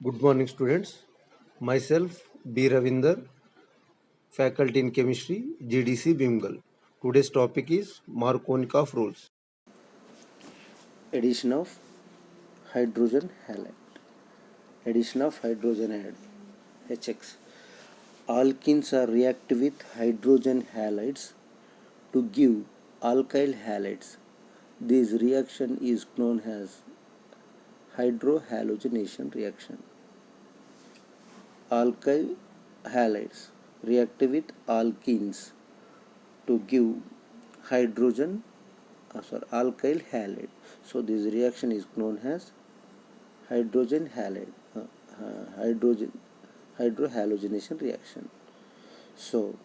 Good morning, students. Myself, B. Ravinder, faculty in chemistry, GDC Bimgal. Today's topic is Markovnikov rules. Addition of hydrogen halide. Addition of hydrogen halide HX. Alkenes are reactive with hydrogen halides to give alkyl halides. This reaction is known as hydrohalogenation reaction. Alkyl halides reactive with alkenes to give hydrogen alkyl halide. So this reaction is known as hydrogen halide hydrogen hydrohalogenation reaction. So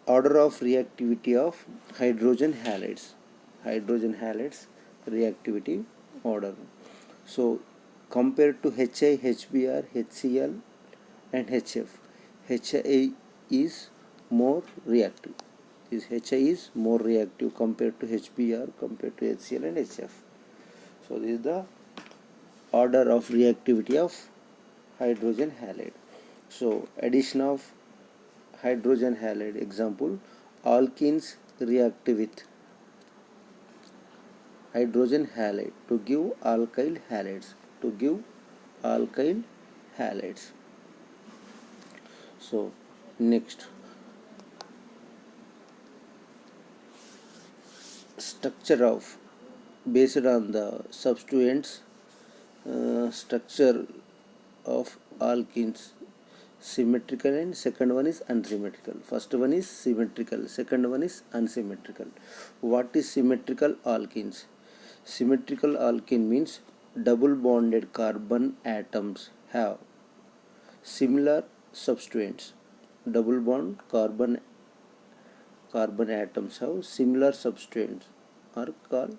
order of reactivity of hydrogen halides reactivity order. So compared to HI, HBr, HCl and HF, HI is more reactive. This HI is more reactive compared to HBr, compared to HCl and HF. So this is the order of reactivity of hydrogen halide. So addition of hydrogen halide example, alkenes react with hydrogen halide to give alkyl halides. So next, structure of based on the substituents, structure of alkenes symmetrical and second one is unsymmetrical. First one is symmetrical, second one is unsymmetrical. What is symmetrical alkenes? Symmetrical alkene means double bonded carbon atoms have similar substituents. Double bond carbon atoms have similar substituents are called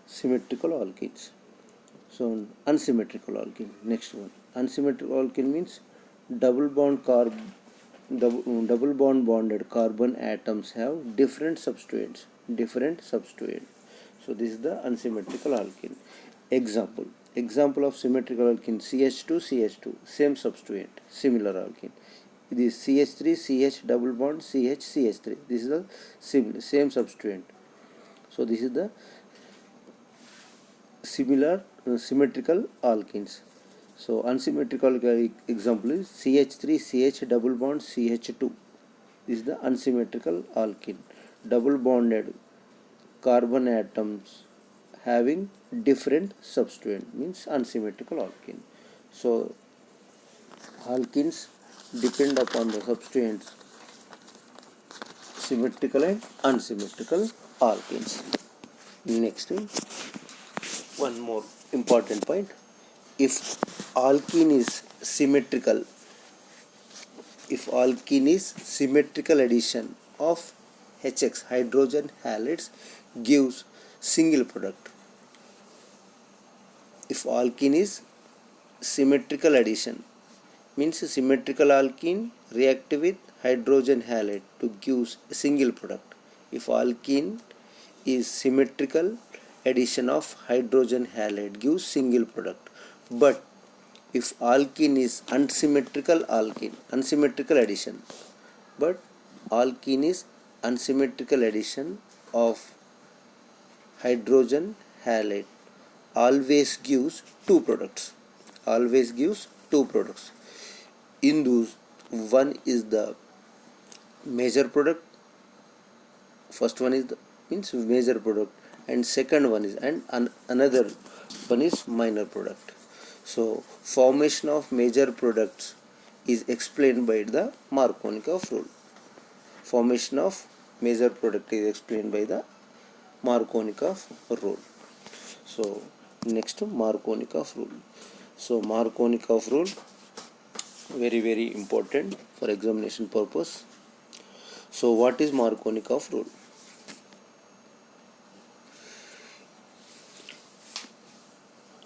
symmetrical alkenes. So unsymmetrical alkene. Next one, unsymmetrical alkene means double bond bonded carbon atoms have different substituents. So this is the unsymmetrical alkene. Example of symmetrical alkene: CH2 same substituent, similar alkene. This CH3 CH double bond CH3, this is the same substituent. So this is the symmetrical alkenes. So unsymmetrical example is CH3 CH double bond CH2. This is the unsymmetrical alkene. Double bonded carbon atoms having different substituent means unsymmetrical alkene. So alkenes depend upon the substituents, symmetrical and unsymmetrical alkenes. Next, one more important point: if alkene is symmetrical, addition of HX hydrogen halides gives single product. If alkene is symmetrical addition means symmetrical alkene react with hydrogen halide to give a single product. If alkene is symmetrical, addition of hydrogen halide gives single product. But if alkene is unsymmetrical addition, but alkene is unsymmetrical addition of hydrogen halide always gives two products. In those, one is the major product. First one is the means major product, and second one is another one is minor product. So formation of major products is explained by the Markovnikov rule. Formation of major product is explained by the Markovnikov rule. So next, Markovnikov rule. So Markovnikov rule, very important for examination purpose. So what is Markovnikov rule?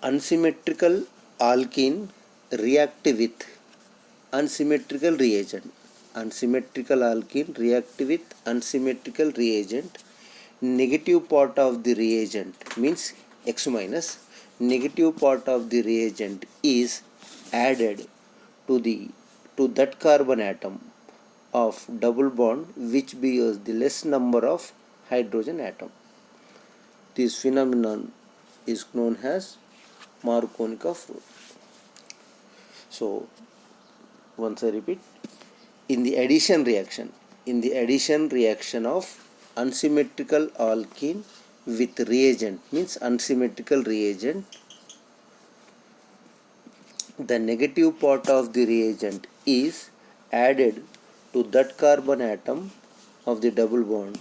Unsymmetrical alkene react with unsymmetrical reagent. Negative part of the reagent means X minus. negative part of the reagent is added to that carbon atom of double bond which bears the less number of hydrogen atom. This phenomenon is known as Markovnikov rule. So once I repeat, in the addition reaction of unsymmetrical alkene with reagent, means unsymmetrical reagent, the negative part of the reagent is added to that carbon atom of the double bond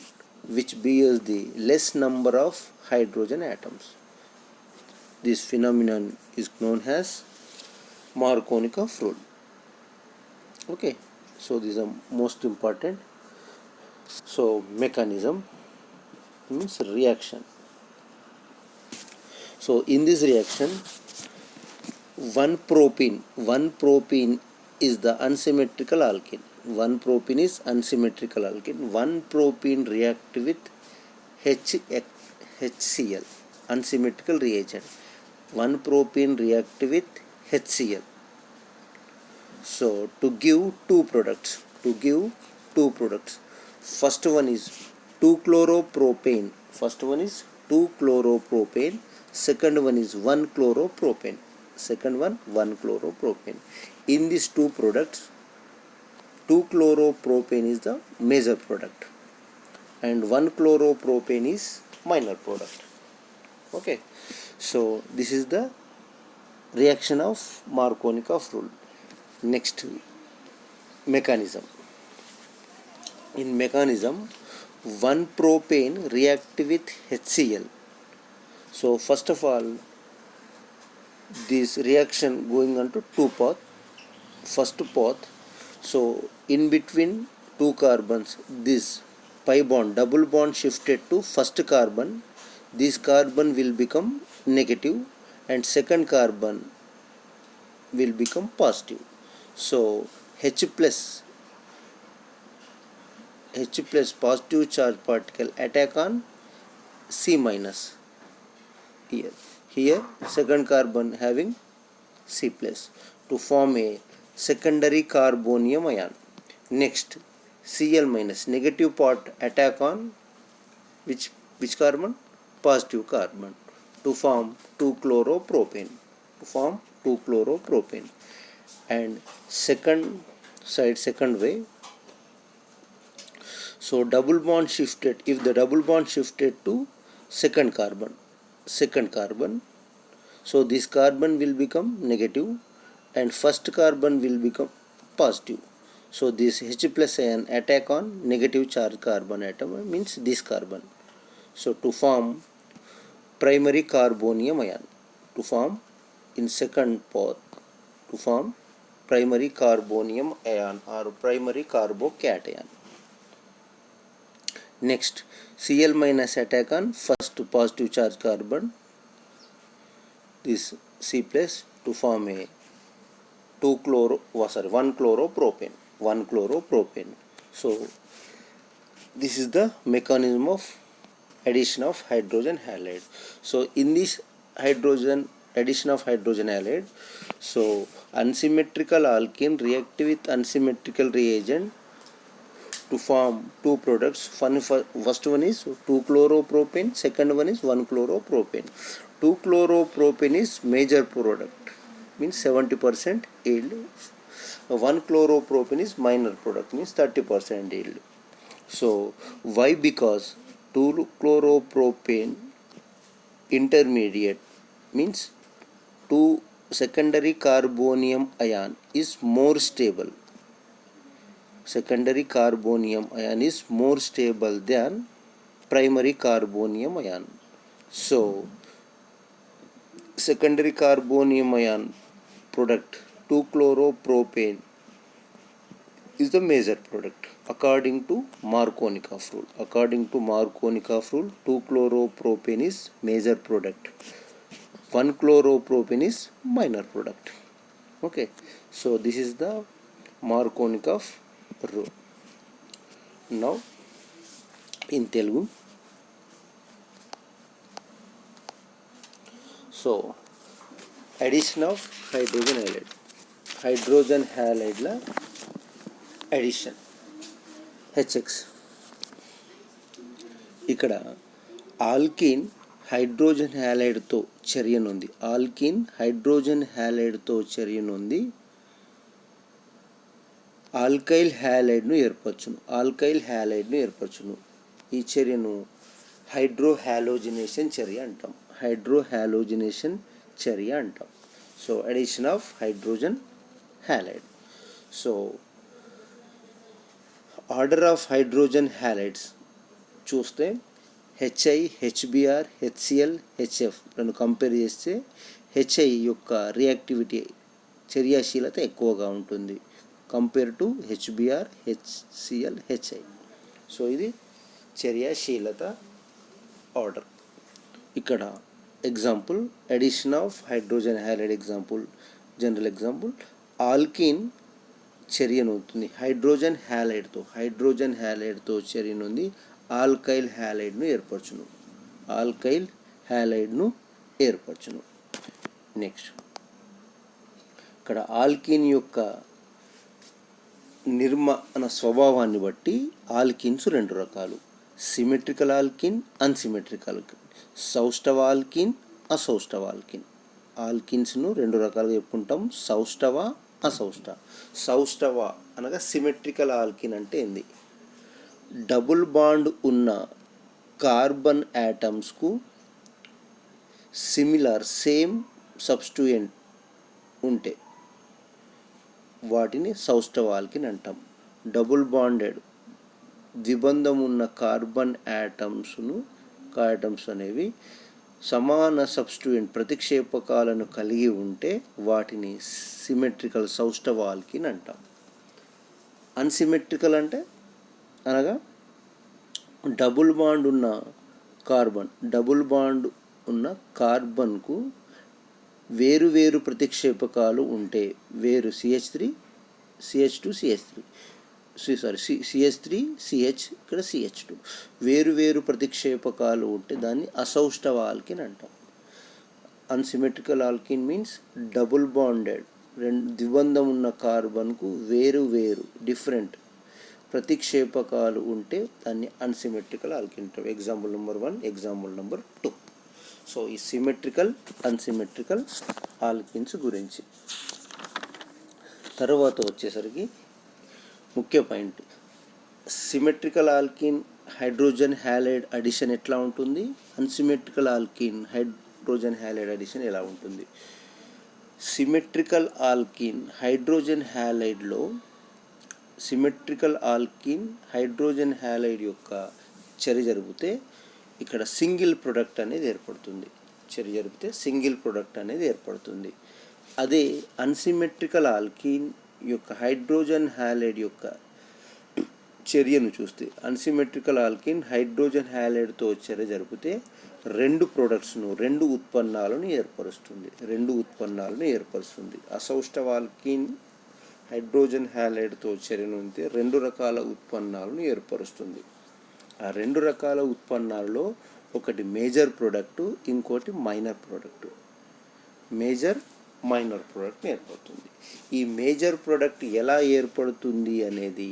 which bears the less number of hydrogen atoms. This phenomenon is known as Markovnikov rule. Okay, so these are most important. So mechanism means reaction. So in this reaction, one propene is the unsymmetrical alkene. One propene is unsymmetrical alkene. One propene react with HCl, unsymmetrical reagent. One propene react with HCl. So to give two products, first one is 2-chloropropane. Second one is 1-chloropropane. In these two products, 2-chloropropane is the major product and 1-chloropropane is minor product. Okay, so this is the reaction of Markovnikov rule. Next, mechanism. In mechanism, one propane react with HCl. So first of all, this reaction going on to two path. First path, so in between two carbons, this pi bond, double bond shifted to first carbon. This carbon will become negative and second carbon will become positive. So H plus positive charge particle attack on C minus. Here second carbon having C plus to form a secondary carbonium ion. Next, Cl minus, negative part attack on which carbon? Positive carbon to form 2-chloropropane. And second way, so double bond shifted, if the double bond shifted to second carbon, so this carbon will become negative and first carbon will become positive. So this H plus ion attack on negative charge carbon atom, means this carbon. So to form primary carbonium ion, to form in second path, to form primary carbonium ion or primary carbocation. Next, Cl minus attack on first positive charge carbon, this C plus, to form a 1-chloropropane. So this is the mechanism of addition of hydrogen halide. So in this addition of hydrogen halide, so unsymmetrical alkene react with unsymmetrical reagent to form two products. First one is 2-chloropropane, second one is 1-chloropropane. 2-chloropropane is major product, means 70% yield. 1-chloropropane is minor product, means 30% yield. So why? Because 2-chloropropane intermediate, means 2 secondary carbonium ion is more stable. Secondary carbonium ion is more stable than primary carbonium ion. So secondary carbonium ion product 2-chloropropane is the major product according to Markovnikov rule. 2-chloropropane is major product, 1-chloropropane is minor product. Okay, so this is the Markovnikov rule. Now in Telugu, so addition of hydrogen హ్యాలైడ్ల addition HX. ఇక్కడ alkyne hydrogen హ్యాలైడ్తో చర్యనుంది. Alkyl హ్యాలైడ్ను ఏర్పరచును. ఈ చర్యను hydrohalogenation చర్య అంటాం. So addition of hydrogen halide. So order of hydrogen halides చూస్తే హెచ్ఐ, హెచ్బిఆర్, హెచ్సిఎల్, హెచ్ఎఫ్ లను కంపేర్ చేస్తే హెచ్ఐ యొక్క రియాక్టివిటీ చర్యాశీలత ఎక్కువగా ఉంటుంది compare to HBr, HCl, HI. So ఇది చర్యాశీలత ఆర్డర్. ఇక్కడ example addition of hydrogen halide example, general example, alkyne చర్యనవుతుంది హైడ్రోజన్ హ్యాలైడ్తో చర్యనుంది ఆల్కైల్ హ్యాలైడ్ను ఏర్పరచును. నెక్స్ట్ ఇక్కడ ఆల్కిన్ యొక్క నిర్మాణ స్వభావాన్ని బట్టి ఆల్కిన్స్ రెండు రకాలు: సిమెట్రికల్ ఆల్కిన్, అన్సిమెట్రికల్ ఆల్కిన్, సౌష్టవ ఆల్కిన్, అసౌష్టవ ఆల్కిన్. ఆల్కిన్స్ను రెండు రకాలుగా చెప్పుకుంటాం: సౌష్టవ, అసౌష్టవ. సౌష్టవ అనగా సిమెట్రికల్ ఆల్కిన్ అంటే ఏంది? డబుల్ బాండ్ ఉన్న కార్బన్ యాటమ్స్కు సేమ్ సబ్స్టిట్యూయెంట్ ఉంటే వాటిని సౌష్టవ ఆల్కిన్ అంటాం. డబుల్ బాండెడ్ ద్విబంధం ఉన్న కార్బన్ యాటమ్స్ అనేవి సమాన సబ్స్టిట్యూయెంట్ ప్రతిక్షేపకాలను కలిగి ఉంటే వాటిని సిమెట్రికల్ సౌష్టవ ఆల్కిన్ అంటాం. అన్సిమెట్రికల్ అనగా డబుల్ బాండ్ ఉన్న కార్బన్కు వేరు ప్రతిక్షేపకాలు ఉంటే, CH3CH ఇక్కడ CH2 వేరు ప్రతిక్షేపకాలు ఉంటే దాన్ని అసౌష్టవ ఆల్కిన్ అంటాం. Unsymmetrical alkyne means double bonded ద్విబంధం ఉన్న కార్బన్కు వేరు డిఫరెంట్ ప్రతిక్షేపకాలు ఉంటే దాన్ని అన్సిమెట్రికల్ ఆల్కిన్ అంటాం. Example number 1, example number 2. So ఈ సిమెట్రికల్, అన్సిమెట్రికల్ ఆల్కిన్స్ గురించి. తర్వాత వచ్చేసరికి ముఖ్య point, symmetrical alkyne hydrogen halide addition ఎట్లా ఉంటుంది, unsymmetrical alkyne hydrogen halide addition ఎలా ఉంటుంది. సిమెట్రికల్ ఆల్కిన్ హైడ్రోజన్ హ్యాలైడ్ యొక్క చర్య జరిగితే ఇక్కడ సింగిల్ ప్రొడక్ట్ అనేది ఏర్పడుతుంది. అదే అన్సిమెట్రికల్ ఆల్కిన్ యొక్క హైడ్రోజన్ హ్యాలైడ్ యొక్క చర్యను చూస్తే, అన్సిమెట్రికల్ ఆల్కిన్ హైడ్రోజన్ హ్యాలైడ్తో చర్య జరిపితే రెండు ఉత్పన్నాలను ఏర్పరుస్తుంది. అసౌష్టవ ఆల్కిన్ హైడ్రోజన్ హ్యాలైడ్తో చర్యనుంటే రెండు రకాల ఉత్పన్నాలను ఏర్పరుస్తుంది. ఆ రెండు రకాల ఉత్పన్నాలలో ఒకటి మేజర్ ప్రోడక్ట్, ఇంకోటి మైనర్ ప్రోడక్ట్. మైనర్ ప్రోడక్ట్ ఏర్పడుతుంది. ఈ మేజర్ ప్రోడక్ట్ ఎలా ఏర్పడుతుంది అనేది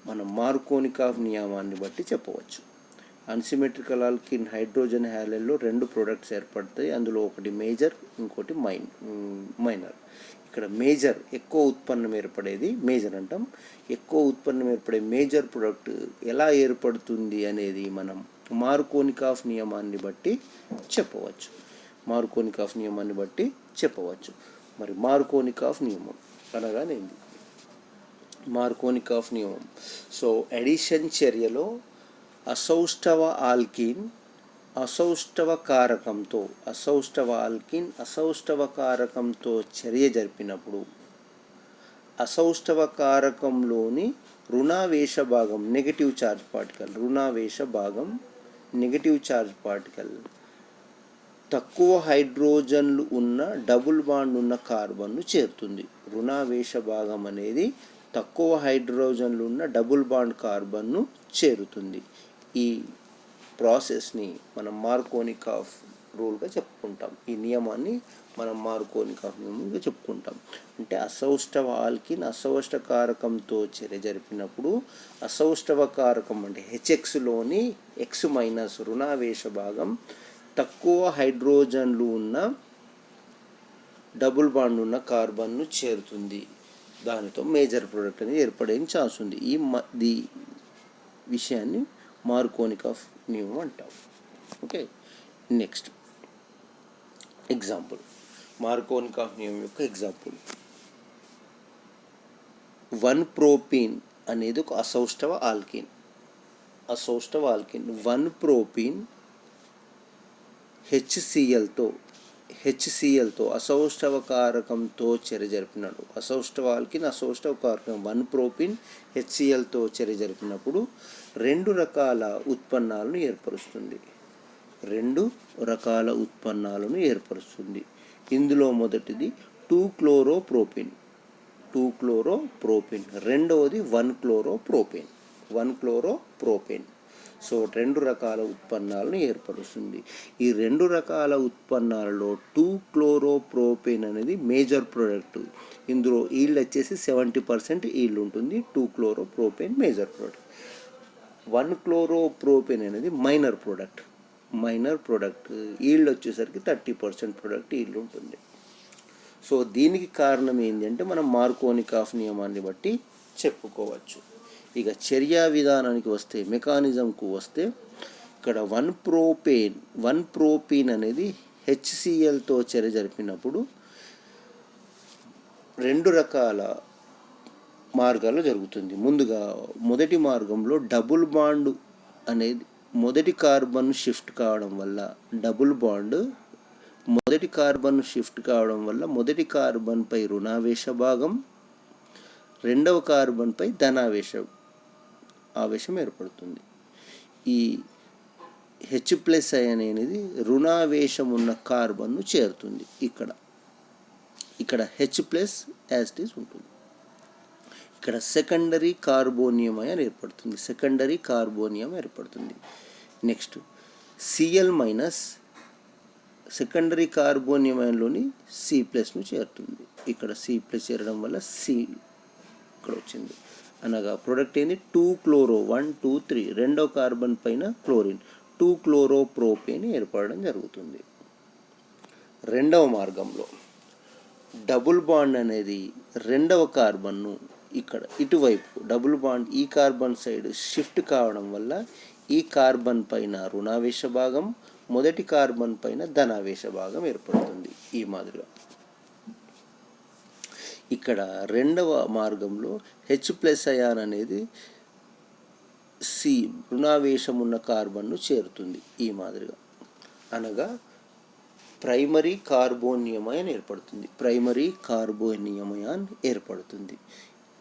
మనం మార్కోనికాఫ్ నియమాన్ని బట్టి చెప్పవచ్చు. అన్సిమెట్రికల్ ఆల్కిన్ హైడ్రోజన్ హ్యాలైడ్లో రెండు ప్రోడక్ట్స్ ఏర్పడతాయి. అందులో ఒకటి మేజర్, ఇంకోటి మైనర్. ఇక్కడ మేజర్ ఎక్కువ ఉత్పన్నం ఏర్పడేది మేజర్ అంటాం. ఎక్కువ ఉత్పన్నం ఏర్పడే మేజర్ ప్రోడక్ట్ ఎలా ఏర్పడుతుంది అనేది మనం మార్కోనికాఫ్ నియమాన్ని బట్టి చెప్పవచ్చు. మరి మార్కోనికాఫ్ నియమం అనగానేంది? మార్కోనికాఫ్ నియమం. సో అడిషన్ చర్యలో అసౌష్టవ ఆల్కిన్ అసౌష్టవ కారకంతో చర్య జరిపినప్పుడు అసౌష్టవ కారకంలోని రుణావేశ భాగం నెగటివ్ చార్జ్ పార్టికల్ తక్కువ హైడ్రోజన్లు ఉన్న డబుల్ బాండ్ ఉన్న కార్బన్ను చేరుతుంది. రుణావేశ భాగం అనేది తక్కువ హైడ్రోజన్లు ఉన్న డబుల్ బాండ్ కార్బన్ను చేరుతుంది. ఈ ప్రాసెస్ని మనం మార్కోనికాఫ్ రూల్గా చెప్పుకుంటాం. ఈ నియమాన్ని మనం మార్కోనిక్ ఆఫ్ నియమంగా చెప్పుకుంటాం. అంటే అసౌష్ఠవ ఆల్కిన్ అసౌష్ఠ కారకంతో చర్య జరిపినప్పుడు అసౌష్ఠవ కారకం అంటే హెచ్ఎక్స్లోని ఎక్స్ మైనస్ రుణావేశ భాగం తక్కువ హైడ్రోజన్లు ఉన్న డబుల్ బాండ్ ఉన్న కార్బన్ను చేరుతుంది. దానితో మేజర్ ప్రోడక్ట్ అనేది ఏర్పడే ఛాన్స్ ఉంది. ఈ విషయాన్ని మార్కోనిక్ ఆఫ్ నియమం అంటాం. ఓకే, నెక్స్ట్ ఎగ్జాంపుల్, మార్కోనిక్ ఆఫ్ నియమం యొక్క ఎగ్జాంపుల్. 1-ప్రోపీన్ అనేది ఒక అసౌష్ఠవ ఆల్కిన్. 1-ప్రోపీన్ హెచ్సిఎల్తో అసౌష్ఠవ కారకంతో చర్య జరిపినాడు. అసౌష్ఠవ ఆల్కిన్ అసౌష్ఠవ కారకం 1-ప్రోపీన్ హెచ్సిఎల్తో చర్య జరిపినప్పుడు 2 రకాల ఉత్పన్నాలను ఏర్పరుస్తుంది. ఇందులో మొదటిది 2-క్లోరోప్రోపీన్, రెండవది 1-క్లోరోప్రోపేన్. సో 2 రకాల ఉత్పన్నాలను ఏర్పరుస్తుంది. ఈ 2 రకాల ఉత్పన్నాలలో 2-క్లోరోప్రోపేన్ అనేది మేజర్ ప్రోడక్ట్. ఇందులో ఈల్డ్ వచ్చేసి 70% ఈల్డ్ ఉంటుంది. 2-క్లోరోప్రోపేన్ మేజర్ ప్రోడక్ట్. 1-క్లోరోప్రోపేన్ అనేది మైనర్ ప్రోడక్ట్. ఈల్డ్ వచ్చేసరికి 30% ప్రోడక్ట్ ఈల్డ్ ఉంటుంది. సో దీనికి కారణం ఏంటంటే మనం మార్కోనిక్ ఆఫ్ నియమాన్ని బట్టి చెప్పుకోవచ్చు. ఇక చర్యా విధానానికి వస్తే, మెకానిజంకు వస్తే, ఇక్కడ 1-ప్రోపీన్ అనేది హెచ్సిఎల్తో చర్య జరిపినప్పుడు 2 రకాల మార్గాలు జరుగుతుంది. ముందుగా మొదటి మార్గంలో డబుల్ బాండ్ అనేది మొదటి కార్బన్ షిఫ్ట్ కావడం వల్ల మొదటి కార్బన్పై రుణావేశ భాగం, రెండవ కార్బన్పై ఆవేశం ఏర్పడుతుంది. ఈ H+ అనేది రుణావేశం ఉన్న కార్బన్ను చేరుతుంది. ఇక్కడ H+ యాజ్ ఇట్ ఈజ్ ఉంటుంది. ఇక్కడ సెకండరీ కార్బోనియం అయాన్ ఏర్పడుతుంది. నెక్స్ట్ Cl- సెకండరీ కార్బోనియం అయాన్లోని C+ను చేరుతుంది. ఇక్కడ C+ చేరడం వల్ల C ఇక్కడ వచ్చింది. అనగా ప్రొడక్ట్ ఏంది 2-క్లోరో 1 2 3 రెండవ కార్బన్ పైన క్లోరిన్ 2-క్లోరోప్రోపేన్ ఏర్పడడం జరుగుతుంది. రెండవ మార్గంలో డబుల్ బాండ్ అనేది రెండవ కార్బన్ను ఇక్కడ ఇటువైపు డబుల్ బాండ్ ఈ కార్బన్ సైడ్ షిఫ్ట్ కావడం వల్ల ఈ కార్బన్ పైన రుణావేశ భాగం, మొదటి కార్బన్ పైన ధనావేశ భాగం ఏర్పడుతుంది. ఈ మాదిరిగా ఇక్కడ రెండవ మార్గంలో H+ అయాన్ అనేది రుణావేశం ఉన్న కార్బన్ను చేరుతుంది. ఈ మాదిరిగా అనగా ప్రైమరీ కార్బోనియం అయాన్ ఏర్పడుతుంది.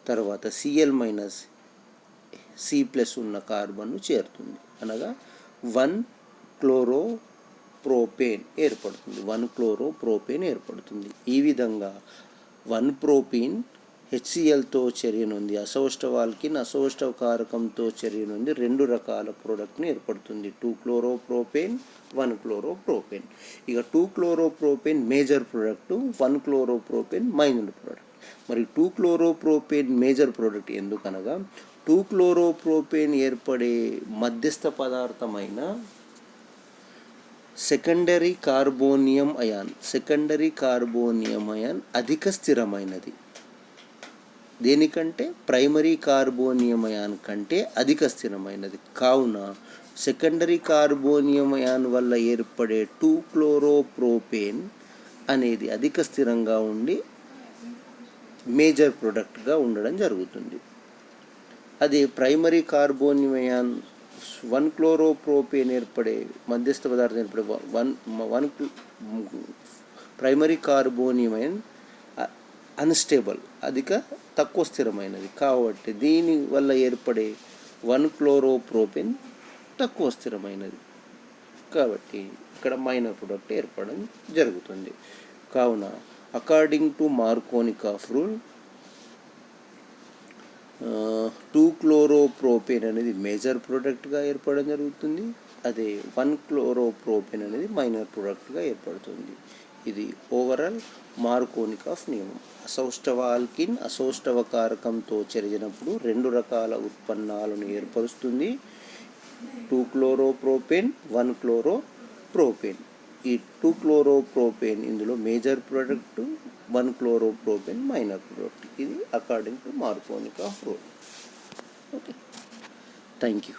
తర్వాత Cl- C+ ఉన్న కార్బన్ను చేరుతుంది. అనగా 1-క్లోరోప్రోపేన్ ఏర్పడుతుంది. ఈ విధంగా 1-ప్రోపీన్ హెచ్సిఎల్తో చర్యనుంది, అసౌష్ఠవ ఆల్కిన్ అసౌష్ఠవ కారకంతో చర్యనుంది 2 రకాల ప్రోడక్ట్ని ఏర్పడుతుంది. 2-క్లోరోప్రోపేన్ 1-క్లోరోప్రోపేన్. ఇక 2-క్లోరోప్రోపేన్ మేజర్ ప్రోడక్ట్, 1-క్లోరోప్రోపేన్ మైనర్ ప్రోడక్ట్. మరి 2-క్లోరోప్రోపేన్ మేజర్ ప్రోడక్ట్ ఎందుకనగా 2-క్లోరోప్రోపేన్ ఏర్పడే మధ్యస్థ పదార్థమైన సెకండరీ కార్బోనియం అయాన్ అధిక స్థిరమైనది. దేనికంటే ప్రైమరీ కార్బోనియం అయాన్ కంటే అధిక స్థిరమైనది. కావున సెకండరీ కార్బోనియం అయాన్ వల్ల ఏర్పడే 2-క్లోరోప్రోపేన్ అనేది అధిక స్థిరంగా ఉండి మేజర్ ప్రోడక్ట్గా ఉండడం జరుగుతుంది. అదే ప్రైమరీ కార్బోనియం అయాన్ 1-క్లోరోప్రోపేన్ ఏర్పడే మధ్యస్థ పదార్థం ఏర్పడే ప్రైమరీ కార్బోనియం అయాన్ అన్స్టేబుల్ తక్కువ స్థిరమైనది. కాబట్టి దీని వల్ల ఏర్పడే 1-క్లోరోప్రోపేన్ తక్కువ స్థిరమైనది. కాబట్టి ఇక్కడ మైనర్ ప్రొడక్ట్ ఏర్పడడం జరుగుతుంది. కావున అకార్డింగ్ టు మార్కోనిక్ ఆఫ్ రూల్ 2-క్లోరోప్రోపేన్ అనేది మేజర్ ప్రోడక్ట్గా ఏర్పడడం జరుగుతుంది. అదే 1-chloropropen అనేది మైనర్ ప్రోడక్ట్గా ఏర్పడుతుంది. ఇది ఓవరాల్ మార్కోనికాఫ్ నియమం. అసౌష్ఠవ ఆల్కిన్ అసౌష్ఠవ కారకంతో చెరిగినప్పుడు 2 రకాల ఉత్పన్నాలను ఏర్పరుస్తుంది. 2-chloropropen, 1-chloropropen. ఈ 2-chloropropen ఇందులో major product, 1-chloropropen minor product. ఇది according to Markovnikov rule. Okay, thank you.